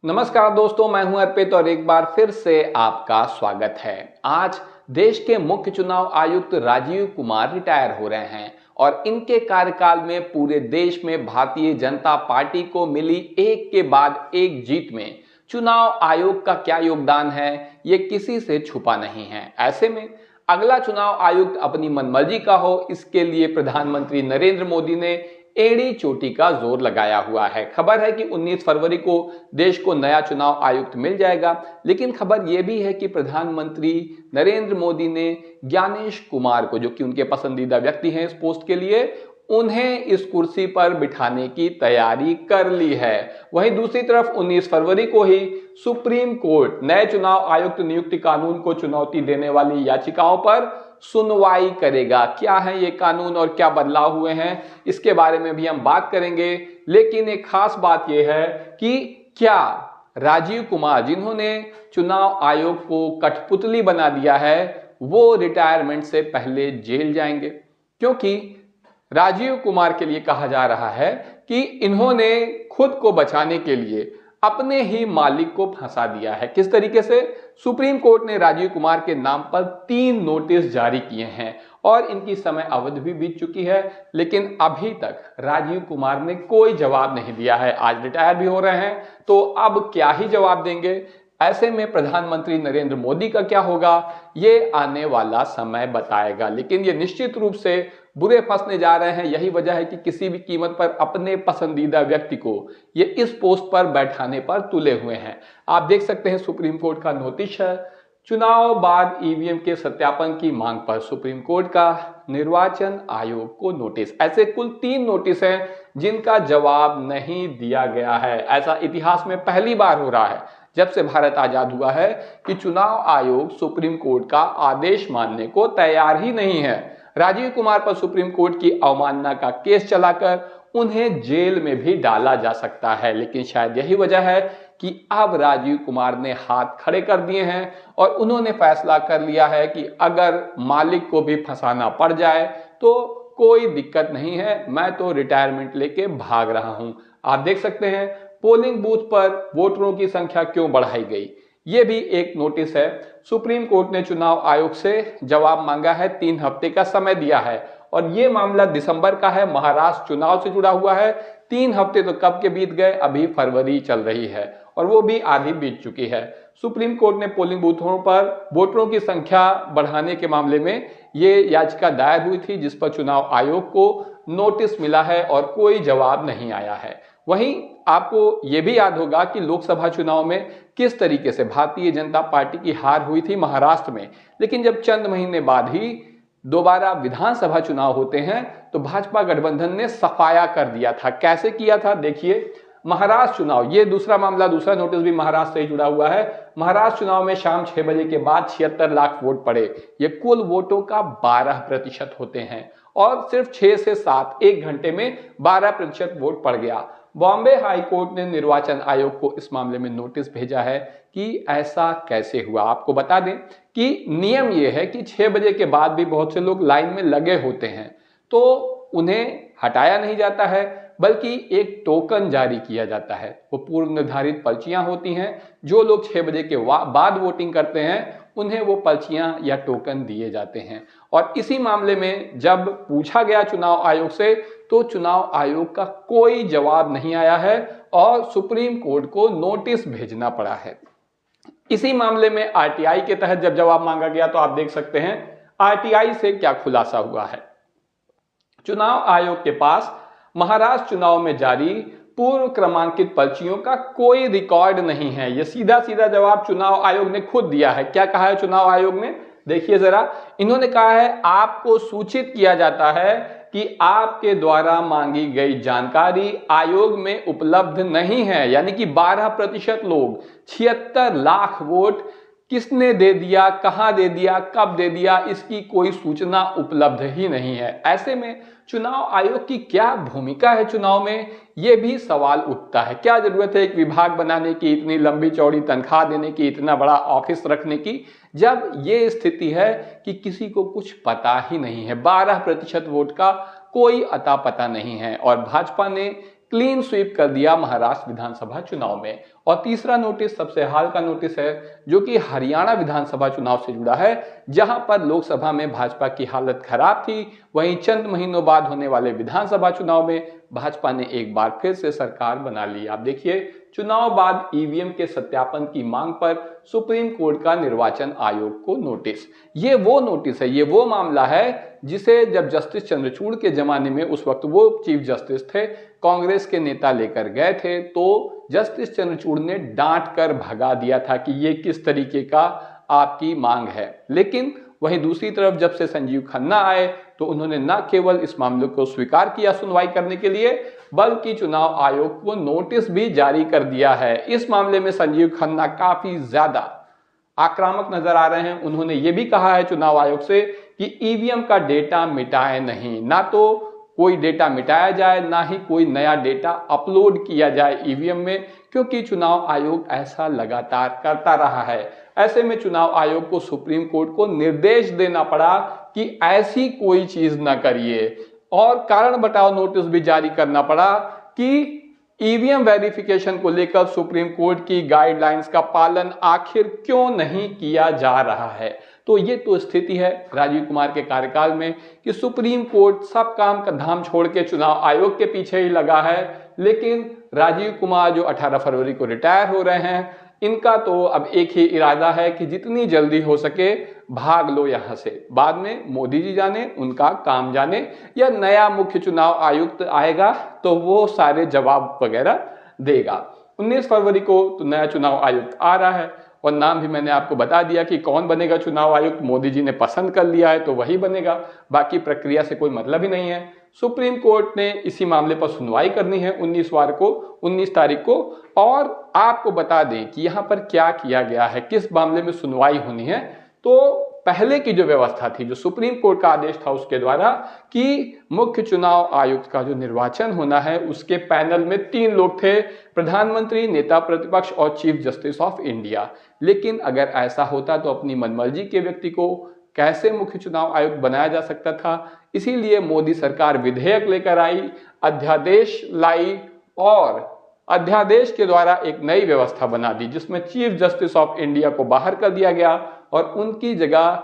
नमस्कार दोस्तों, मैं हूं अर्पित और एक बार फिर से आपका स्वागत है। आज देश के मुख्य चुनाव आयुक्त राजीव कुमार रिटायर हो रहे हैं और इनके कार्यकाल में पूरे देश में भारतीय जनता पार्टी को मिली एक के बाद एक जीत में चुनाव आयोग का क्या योगदान है, ये किसी से छुपा नहीं है। ऐसे में अगला चुनाव आयुक्त अपनी मनमर्जी का हो, इसके लिए प्रधानमंत्री नरेंद्र मोदी ने एड़ी चोटी का जोर लगाया हुआ है। खबर है कि 19 फरवरी को देश को नया चुनाव आयुक्त मिल जाएगा, लेकिन खबर यह भी है कि प्रधानमंत्री नरेंद्र मोदी ने ज्ञानेश कुमार को, जो कि उनके पसंदीदा व्यक्ति हैं इस पोस्ट के लिए, उन्हें इस कुर्सी पर बिठाने की तैयारी कर ली है। वहीं दूसरी तरफ 19 फरवरी को ही सुप्रीम कोर्ट नए चुनाव आयुक्त नियुक्ति कानून को चुनौती देने वाली याचिकाओं पर सुनवाई करेगा। क्या है ये कानून और क्या बदलाव हुए हैं, इसके बारे में भी हम बात करेंगे। लेकिन एक खास बात यह है कि क्या राजीव कुमार, जिन्होंने चुनाव आयोग को कठपुतली बना दिया है, वो रिटायरमेंट से पहले जेल जाएंगे? क्योंकि राजीव कुमार के लिए कहा जा रहा है कि इन्होंने खुद को बचाने के लिए अपने ही मालिक को फंसा दिया है। किस तरीके से? सुप्रीम कोर्ट ने राजीव कुमार के नाम पर 3 नोटिस जारी किए हैं और इनकी समय अवधि भी बीत चुकी है, लेकिन अभी तक राजीव कुमार ने कोई जवाब नहीं दिया है। आज रिटायर भी हो रहे हैं, तो अब क्या ही जवाब देंगे। ऐसे में प्रधानमंत्री नरेंद्र मोदी का क्या होगा, ये आने वाला समय बताएगा। लेकिन ये निश्चित रूप से बुरे फंसने जा रहे हैं। यही वजह है कि किसी भी कीमत पर अपने पसंदीदा व्यक्ति को ये इस पोस्ट पर बैठाने पर तुले हुए हैं। आप देख सकते हैं सुप्रीम कोर्ट का नोटिस है, चुनाव बाद ईवीएम के सत्यापन की मांग पर सुप्रीम कोर्ट का निर्वाचन आयोग को नोटिस। ऐसे कुल 3 नोटिस हैं जिनका जवाब नहीं दिया गया है। ऐसा इतिहास में पहली बार हो रहा है जब से भारत आजाद हुआ है कि चुनाव आयोग सुप्रीम कोर्ट का आदेश मानने को तैयार ही नहीं है। राजीव कुमार पर सुप्रीम कोर्ट की अवमानना का केस चलाकर उन्हें जेल में भी डाला जा सकता है, लेकिन शायद यही वजह है कि अब राजीव कुमार ने हाथ खड़े कर दिए हैं और उन्होंने फैसला कर लिया है कि अगर मालिक को भी फंसाना पड़ जाए तो कोई दिक्कत नहीं है, मैं तो रिटायरमेंट लेके भाग रहा हूं। आप देख सकते हैं पोलिंग बूथ पर वोटरों की संख्या क्यों बढ़ाई गई, ये भी एक नोटिस है। सुप्रीम कोर्ट ने चुनाव आयोग से जवाब मांगा है, 3 हफ्ते का समय दिया है और ये मामला दिसंबर का है, महाराष्ट्र चुनाव से जुड़ा हुआ है। 3 हफ्ते तो कब के बीत गए, अभी फरवरी चल रही है और वो भी आधी बीत चुकी है। सुप्रीम कोर्ट ने पोलिंग बूथों पर वोटरों की संख्या बढ़ाने के मामले में ये याचिका दायर हुई थी, जिस पर चुनाव आयोग को नोटिस मिला है और कोई जवाब नहीं आया है। वहीं आपको ये भी याद होगा कि लोकसभा चुनाव में किस तरीके से भारतीय जनता पार्टी की हार हुई थी महाराष्ट्र में, लेकिन जब चंद महीने बाद ही दोबारा विधानसभा चुनाव होते हैं तो भाजपा गठबंधन ने सफाया कर दिया था। कैसे किया था देखिए, महाराष्ट्र चुनाव, ये दूसरा मामला, दूसरा नोटिस भी महाराष्ट्र से जुड़ा हुआ है। महाराष्ट्र चुनाव में शाम 6 बजे के बाद 76 लाख वोट पड़े। ये कुल वोटों का 12% होते हैं और सिर्फ 6 से 7 एक घंटे में 12% वोट पड़ गया। बॉम्बे हाई कोर्ट ने निर्वाचन आयोग को इस मामले में नोटिस भेजा है कि ऐसा कैसे हुआ। आपको बता दें कि नियम यह है कि 6 बजे के बाद भी बहुत से लोग लाइन में लगे होते हैं, तो उन्हें हटाया नहीं जाता है, बल्कि एक टोकन जारी किया जाता है। वो पूर्व निर्धारित पर्चियां होती हैं, जो लोग 6 बजे के बाद वोटिंग करते हैं उन्हें वो पर्चियां या टोकन दिए जाते हैं। और इसी मामले में जब पूछा गया चुनाव आयोग से, तो चुनाव आयोग का कोई जवाब नहीं आया है और सुप्रीम कोर्ट को नोटिस भेजना पड़ा है। इसी मामले में आरटीआई के तहत जब जवाब मांगा गया तो आप देख सकते हैं आरटीआई से क्या खुलासा हुआ है। चुनाव आयोग के पास महाराष्ट्र चुनाव में जारी पूर्व क्रमांकित पर्चियों का कोई रिकॉर्ड नहीं है। यह सीधा सीधा जवाब चुनाव आयोग ने खुद दिया है। क्या कहा है चुनाव आयोग ने, देखिए जरा, इन्होंने कहा है आपको सूचित किया जाता है कि आपके द्वारा मांगी गई जानकारी आयोग में उपलब्ध नहीं है। यानी कि 12% लोग, 76 लाख वोट किसने दे दिया, कहां दे दिया, कब दे दिया, इसकी कोई सूचना उपलब्ध ही नहीं है। ऐसे में चुनाव आयोग की क्या भूमिका है चुनाव में, यह भी सवाल उठता है। क्या जरूरत है एक विभाग बनाने की, इतनी लंबी चौड़ी तनख्वाह देने की, इतना बड़ा ऑफिस रखने की, जब ये स्थिति है कि किसी को कुछ पता ही नहीं है। 12% वोट का कोई अता पता नहीं है और भाजपा ने क्लीन स्वीप कर दिया महाराष्ट्र विधानसभा चुनाव में। और तीसरा नोटिस सबसे हाल का नोटिस है जो कि हरियाणा विधानसभा चुनाव से जुड़ा है, जहां पर लोकसभा में भाजपा की हालत खराब थी, वहीं चंद महीनों बाद होने वाले विधानसभा चुनाव में भाजपा ने एक बार फिर से सरकार बना ली। आप देखिए, चुनाव बाद ईवीएम के सत्यापन की मांग पर सुप्रीम कोर्ट का निर्वाचन आयोग को नोटिस। ये वो नोटिस है, ये वो मामला है जिसे जब जस्टिस चंद्रचूड़ के जमाने में, उस वक्त वो चीफ जस्टिस थे, कांग्रेस के नेता लेकर गए थे, तो जस्टिस चंद्रचूड़ ने डांट कर भगा दिया था कि ये किस तरीके का आपकी मांग है। लेकिन वहीं दूसरी तरफ जब से संजीव खन्ना आए तो उन्होंने न केवल इस मामले को स्वीकार किया सुनवाई करने के लिए, बल्कि चुनाव आयोग को नोटिस भी जारी कर दिया है। इस मामले में संजीव खन्ना काफी ज्यादा आक्रामक नजर आ रहे हैं। उन्होंने ये भी कहा है चुनाव आयोग से कि ईवीएम का डेटा मिटाए नहीं, ना तो कोई डेटा मिटाया जाए, ना ही कोई नया डेटा अपलोड किया जाए ईवीएम में, क्योंकि चुनाव आयोग ऐसा लगातार करता रहा है। ऐसे में चुनाव आयोग को सुप्रीम कोर्ट को निर्देश देना पड़ा कि ऐसी कोई चीज ना करिए, और कारण बताओ नोटिस भी जारी करना पड़ा कि ईवीएम वेरिफिकेशन को लेकर सुप्रीम कोर्ट की गाइडलाइंस का पालन आखिर क्यों नहीं किया जा रहा है। तो ये तो स्थिति है राजीव कुमार के कार्यकाल में कि सुप्रीम कोर्ट सब काम का धाम छोड़ के चुनाव आयोग के पीछे ही लगा है। लेकिन राजीव कुमार जो 18 फरवरी को रिटायर हो रहे हैं, इनका तो अब एक ही इरादा है कि जितनी जल्दी हो सके भाग लो यहां से। बाद में मोदी जी जाने, उनका काम जाने, या नया मुख्य चुनाव आयुक्त आएगा तो वो सारे जवाब वगैरह देगा। 19 फरवरी को तो नया चुनाव आयुक्त आ रहा है, और नाम भी मैंने आपको बता दिया कि कौन बनेगा चुनाव आयुक्त। मोदी जी ने पसंद कर लिया है तो वही बनेगा, बाकी प्रक्रिया से कोई मतलब ही नहीं है। सुप्रीम कोर्ट ने इसी मामले पर सुनवाई करनी है 19 तारीख को। और आपको बता दें कि यहाँ पर क्या किया गया है, किस मामले में सुनवाई होनी है। तो पहले की जो व्यवस्था थी, जो सुप्रीम कोर्ट का आदेश था उसके द्वारा, कि मुख्य चुनाव आयुक्त का जो निर्वाचन होना है उसके पैनल में 3 लोग थे, प्रधानमंत्री, नेता प्रतिपक्ष और चीफ जस्टिस ऑफ इंडिया। लेकिन अगर ऐसा होता तो अपनी मनमर्जी के व्यक्ति को कैसे मुख्य चुनाव आयुक्त बनाया जा सकता था। इसीलिए मोदी सरकार विधेयक लेकर आई, अध्यादेश लाई, और अध्यादेश के द्वारा एक नई व्यवस्था बना दी जिसमें चीफ जस्टिस ऑफ इंडिया को बाहर कर दिया गया, और उनकी जगह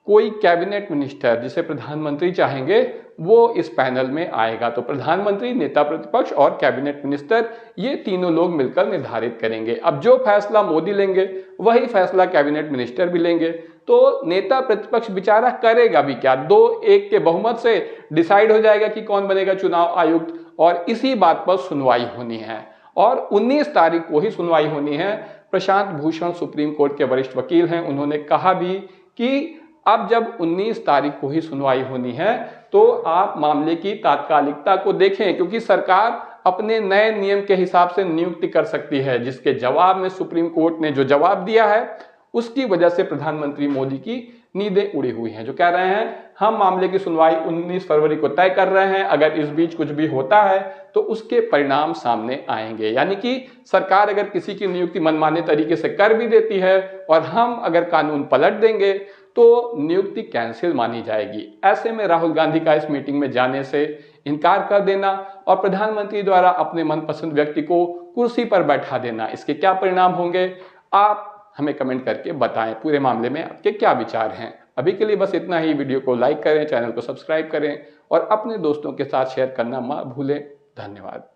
कोई कैबिनेट मिनिस्टर, जिसे प्रधानमंत्री चाहेंगे, वो इस पैनल में आएगा। तो प्रधानमंत्री, नेता प्रतिपक्ष और कैबिनेट मिनिस्टर, ये तीनों लोग मिलकर निर्धारित करेंगे। अब जो फैसला मोदी लेंगे वही फैसला कैबिनेट मिनिस्टर भी लेंगे। तो नेता प्रतिपक्ष बेचारा करेगा भी क्या, 2-1 के बहुमत से डिसाइड हो जाएगा कि कौन बनेगा चुनाव आयुक्त, और इसी बात पर सुनवाई होनी है। और 19 तारीख को ही सुनवाई होनी है। प्रशांत भूषण सुप्रीम कोर्ट के वरिष्ठ वकील हैं, उन्होंने कहा भी कि अब जब 19 तारीख को ही सुनवाई होनी है तो आप मामले की तात्कालिकता को देखें, क्योंकि सरकार अपने नए नियम के हिसाब से नियुक्ति कर सकती है, जिसके जवाब में सुप्रीम कोर्ट ने जो जवाब दिया है उसकी वजह से प्रधानमंत्री मोदी की नींदें उड़ी हुई हैं, जो कह रहे हैं हम मामले की सुनवाई 19 फरवरी को तय कर रहे हैं, अगर इस बीच कुछ भी होता है तो उसके परिणाम सामने आएंगे। यानी कि सरकार अगर किसी की नियुक्ति मनमाने तरीके से कर भी देती है और हम अगर कानून पलट देंगे तो नियुक्ति कैंसिल मानी जाएगी। ऐसे में राहुल गांधी का इस मीटिंग में जाने से इनकार कर देना और प्रधानमंत्री द्वारा अपने मनपसंद व्यक्ति को कुर्सी पर बैठा देना, इसके क्या परिणाम होंगे, आप हमें कमेंट करके बताएं। पूरे मामले में आपके क्या विचार हैं। अभी के लिए बस इतना ही। वीडियो को लाइक करें, चैनल को सब्सक्राइब करें और अपने दोस्तों के साथ शेयर करना मत भूलें। धन्यवाद।